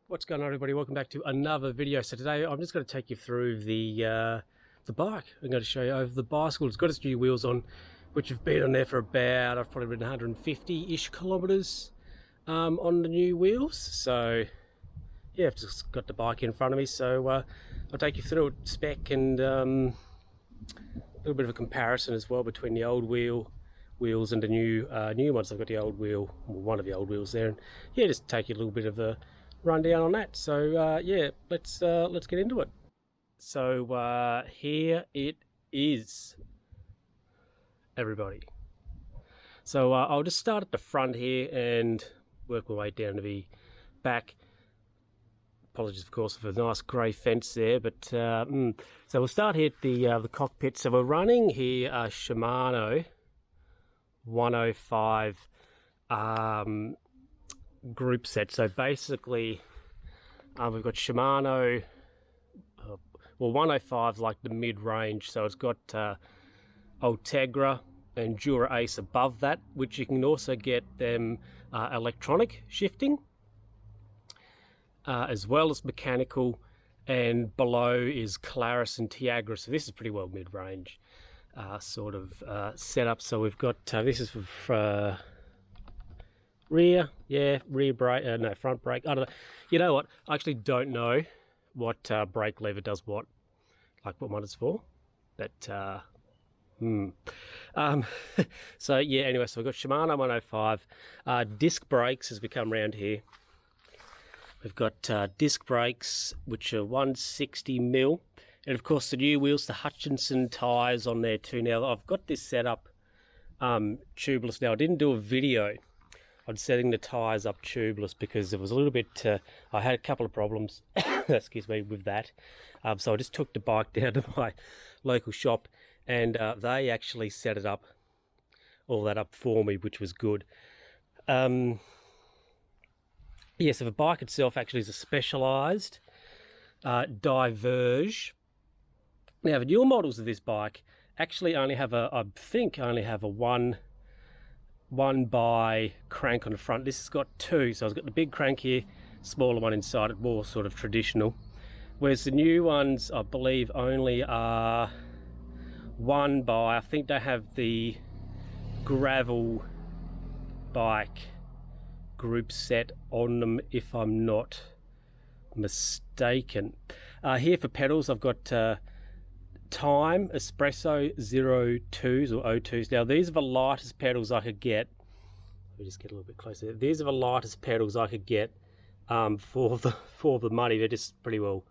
What's going on, everybody? Welcome back to another video. So today I'm just going to take you through the bike. I'm going to show you over the bicycle. It's got its new wheels on, which have been on there for about, I've probably ridden 150-ish kilometers on the new wheels. So yeah, I've just got the bike in front of me. So I'll take you through it, spec, and a little bit of a comparison as well between the old wheels and the new ones. I've got the old wheel, well, one of the old wheels there, and yeah, just take you a little bit of a rundown on that. So yeah, let's get into it. So here it is, everybody. So I'll just start at the front here and work my way down to the back. Apologies, of course, for the nice grey fence there, but so we'll start here at the cockpit. So we're running here a Shimano 105 group set. So basically we've got Shimano, well, 105 is like the mid-range, so it's got Ultegra and Dura Ace above that, which you can also get them electronic shifting as well as mechanical, and below is Claris and Tiagra. So this is pretty well mid-range sort of setup. So we've got this is for rear brake, no, front brake. I don't know. You know what? I actually don't know what brake lever does what, like what one is for. But so yeah. Anyway, so we've got Shimano 105 disc brakes as we come round here. We've got disc brakes which are 160mm, and of course the new wheels, the Hutchinson tyres on there too. Now I've got this set up tubeless. Now I didn't do a video on setting the tyres up tubeless because it was a little bit, I had a couple of problems, excuse me, with that. So I just took the bike down to my local shop, and they actually set it up, all that up for me, which was good. Yeah, so the bike itself actually is a Specialized Diverge. Now the newer models of this bike actually only have I think only have a one by crank on the front. This has got two, so it's got the big crank here, smaller one inside it, more sort of traditional. Whereas the new ones, I believe, only are one by, I think they have the gravel bike group set on them, if I'm not mistaken. Here for pedals, I've got Time Espresso 02s or O2s. Now these are the lightest pedals I could get. Let me just get a little bit closer. These are the lightest pedals I could get for the money. They're just pretty well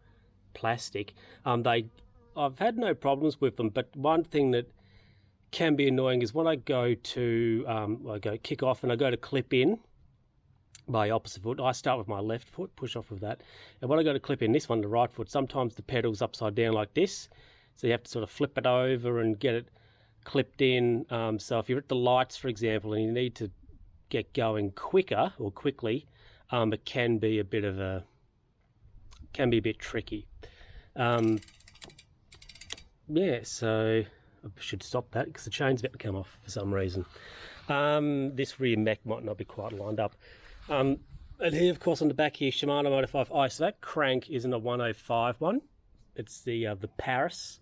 plastic. I've had no problems with them, but one thing that can be annoying is when I go to I go kick off and I go to clip in my opposite foot. I start with my left foot, push off with that, and when I go to clip in this one, the right foot, sometimes the pedal's upside down like this. So you have to sort of flip it over and get it clipped in. So if you're at the lights, for example, and you need to get going quicker or quickly, it can be a bit tricky. Yeah, so I should stop that because the chain's about to come off for some reason. This rear mech might not be quite lined up. And here, of course, on the back here, Shimano 105i. So that crank isn't a 105 one. It's the Paris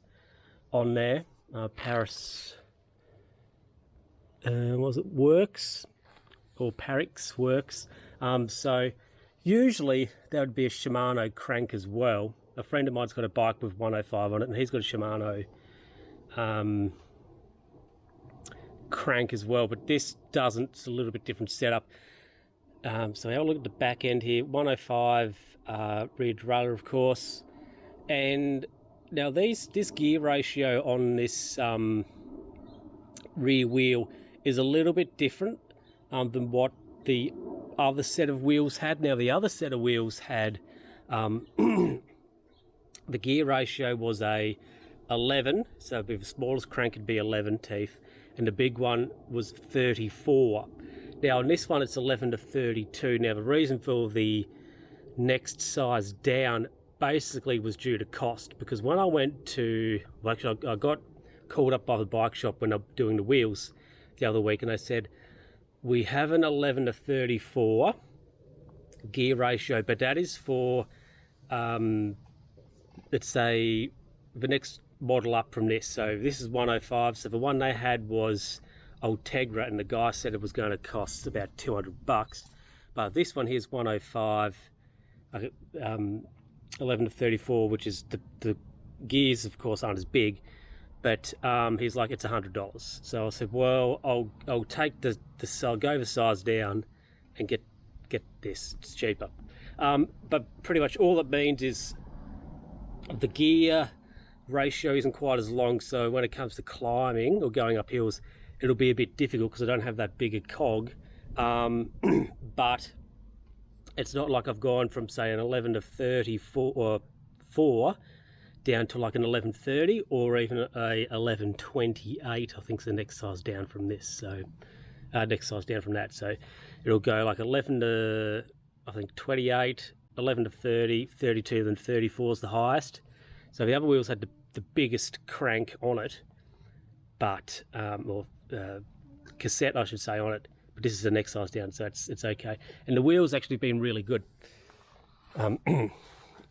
on there. Paris, was it Works or Parix Works? So usually that would be a Shimano crank as well. A friend of mine's got a bike with 105 on it, and he's got a Shimano crank as well, but this doesn't. It's a little bit different setup. So have a look at the back end here. 105 rear derailleur, of course, and now this gear ratio on this rear wheel is a little bit different than what the other set of wheels had. Now the other set of wheels had the gear ratio was a 11, so the smallest crank would be 11 teeth, and the big one was 34. Now on this one it's 11 to 32. Now the reason for the next size down basically was due to cost, because when I went to, well, actually I got called up by the bike shop when I'm doing the wheels the other week, and they said, we have an 11 to 34 gear ratio, but that is for let's say the next model up from this. So this is 105. So the one they had was Ultegra, and the guy said it was going to cost about $200. But this one here's 105, 11 to 34, which is the gears, of course, aren't as big. But he's like, it's $100. So I said, well, I'll take I'll go the size down and get this. It's cheaper. But pretty much all it means is the gear ratio isn't quite as long. So when it comes to climbing or going up hills, it'll be a bit difficult because I don't have that bigger cog. But it's not like I've gone from say an 11 to 34 or 4 down to like an 1130 or even a 1128. I think is the next size down from this. So next size down from that. So it'll go like 11 to I think 28, 11 to 30, 32, then 34 is the highest. So the other wheels had the biggest crank on it, but or cassette I should say on it. But this is the next size down, so it's okay. And the wheels actually been really good.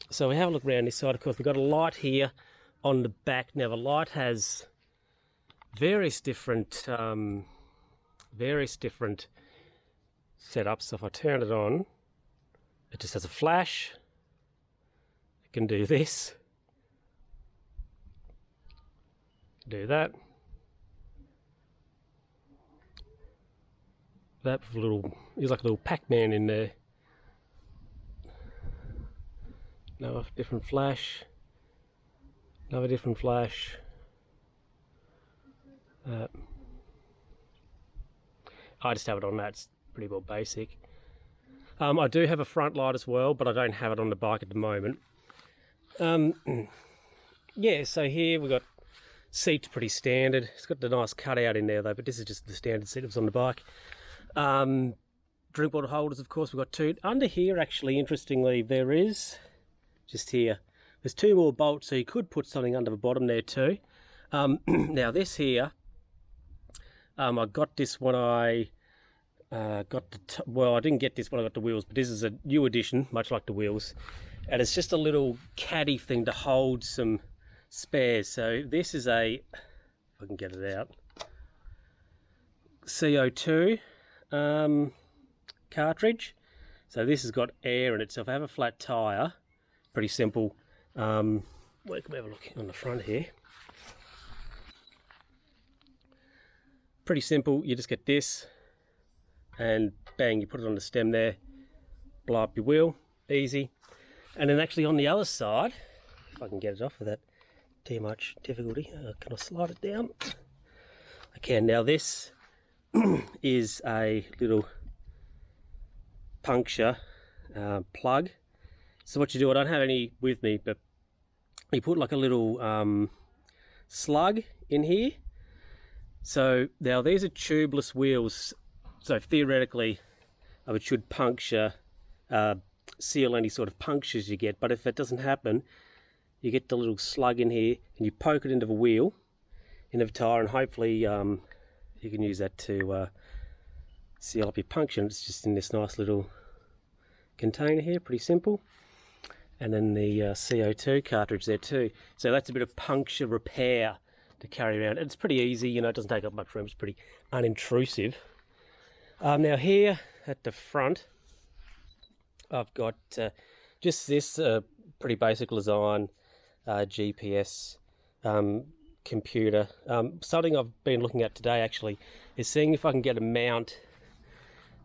So we have a look around this side. Of course, we've got a light here on the back. Now the light has various different setups. So if I turn it on, it just has a flash. It can do this, do that. That little, he's like a little Pac-Man in there. Another different flash. Another different flash. I just have it on that. It's pretty well basic. I do have a front light as well, but I don't have it on the bike at the moment. Yeah, so here we've got seats pretty standard. It's got the nice cutout in there though, but this is just the standard seat that was on the bike. Drink bottle holders, of course, we've got 2. Under here, actually, interestingly, there is, just here, there's 2 more bolts, so you could put something under the bottom there too. Now this here, I got this when I well, I didn't get this when I got the wheels, but this is a new edition, much like the wheels. And it's just a little caddy thing to hold some spares. So this is a, if I can get it out, CO2 cartridge. So this has got air in it. So if I have a flat tire, pretty simple. Well, can we have a look on the front here? Pretty simple. You just get this, and bang, you put it on the stem there, blow up your wheel, easy. And then actually on the other side, if I can get it off without too much difficulty, can I slide it down? I can. Now this is a little puncture plug. So what you do, I don't have any with me, but you put like a little slug in here. So now these are tubeless wheels, so theoretically it should puncture, seal any sort of punctures you get. But if it doesn't happen, you get the little slug in here and you poke it into the wheel, into the tire, and hopefully you can use that to seal up your puncture. It's just in this nice little container here, pretty simple. And then the CO2 cartridge there too. So that's a bit of puncture repair to carry around. It's pretty easy, you know, it doesn't take up much room, it's pretty unintrusive. Now here at the front, I've got just this pretty basic design GPS computer. Something I've been looking at today actually is seeing if I can get a mount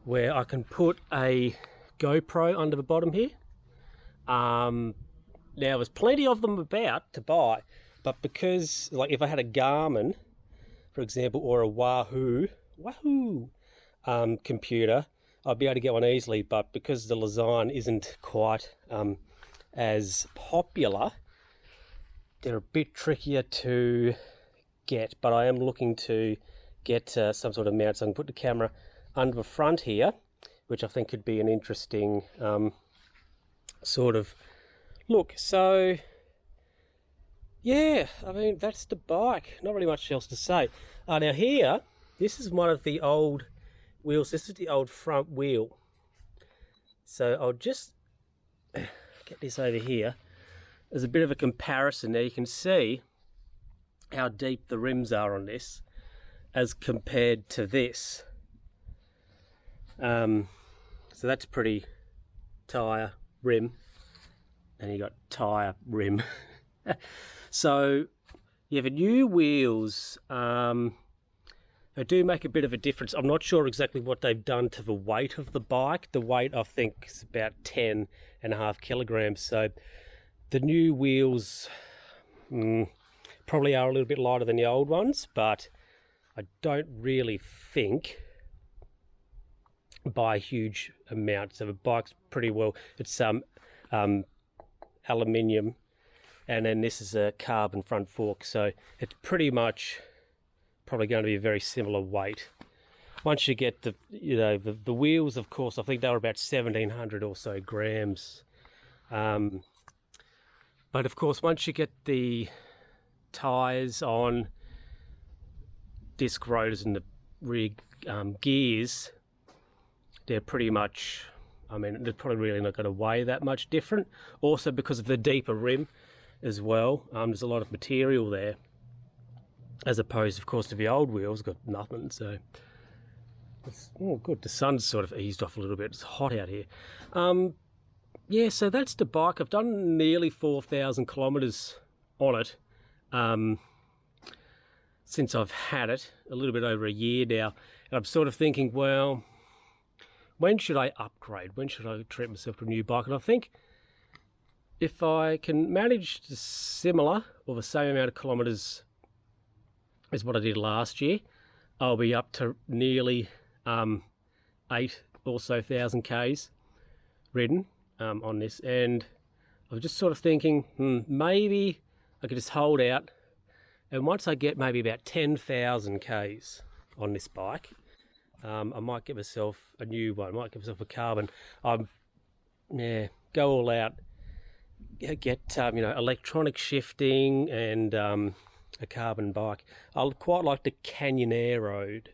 where I can put a GoPro under the bottom here. Now there's plenty of them about to buy, but because like if I had a Garmin, for example, or a Wahoo computer, I'd be able to get one easily. But because the design isn't quite as popular, they're a bit trickier to get. But I am looking to get some sort of mount so I can put the camera under the front here, which I think could be an interesting sort of look. So yeah, I mean, that's the bike. Not really much else to say. Now here, this is one of the old wheels. This is the old front wheel. So I'll just get this over here. There's a bit of a comparison there. You can see how deep the rims are on this as compared to this. So that's pretty tyre rim, and you got tyre rim. So yeah, the new wheels, they do make a bit of a difference. I'm not sure exactly what they've done to the weight of the bike. The weight, I think, is about 10.5 kilograms. So the new wheels probably are a little bit lighter than the old ones, but I don't really think by a huge amount. So the bike's pretty well, it's aluminium, and then this is a carbon front fork, so it's pretty much probably going to be a very similar weight. Once you get the, the wheels, of course, I think they were about 1,700 or so grams. But of course, once you get the tyres on, disc rotors and the rear gears, they're pretty much, I mean, they're probably really not going to weigh that much different. Also because of the deeper rim as well, there's a lot of material there, as opposed, of course, to the old wheels, got nothing. So it's good. The sun's sort of eased off a little bit. It's hot out here. Yeah, so that's the bike. I've done nearly 4,000 kilometres on it since I've had it, a little bit over a year now. And I'm sort of thinking, well, when should I upgrade? When should I treat myself to a new bike? And I think if I can manage the similar or the same amount of kilometres as what I did last year, I'll be up to nearly 8 or so thousand Ks ridden on this. And I was just sort of thinking, maybe I could just hold out, and once I get maybe about 10,000 Ks on this bike, I might get myself a new one. I might get myself a carbon. Go all out. Get electronic shifting and a carbon bike. I quite like the Canyonair Road.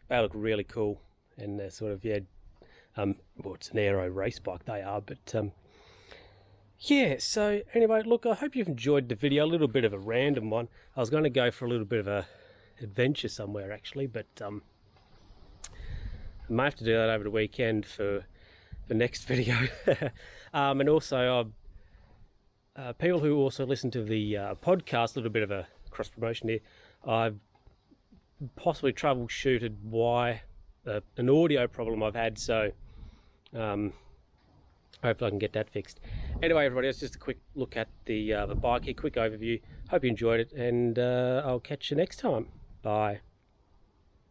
They look really cool, and they're sort of well, it's an aero race bike, they are, but yeah. So anyway, look, I hope you've enjoyed the video. A little bit of a random one. I was going to go for a little bit of a adventure somewhere actually, but I may have to do that over the weekend for the next video. And also people who also listen to the podcast, a little bit of a cross promotion here, I've possibly troubleshooted why an audio problem I've had, so hopefully I can get that fixed. Anyway, everybody, that's just a quick look at the bike here, quick overview. Hope you enjoyed it, and I'll catch you next time. Bye.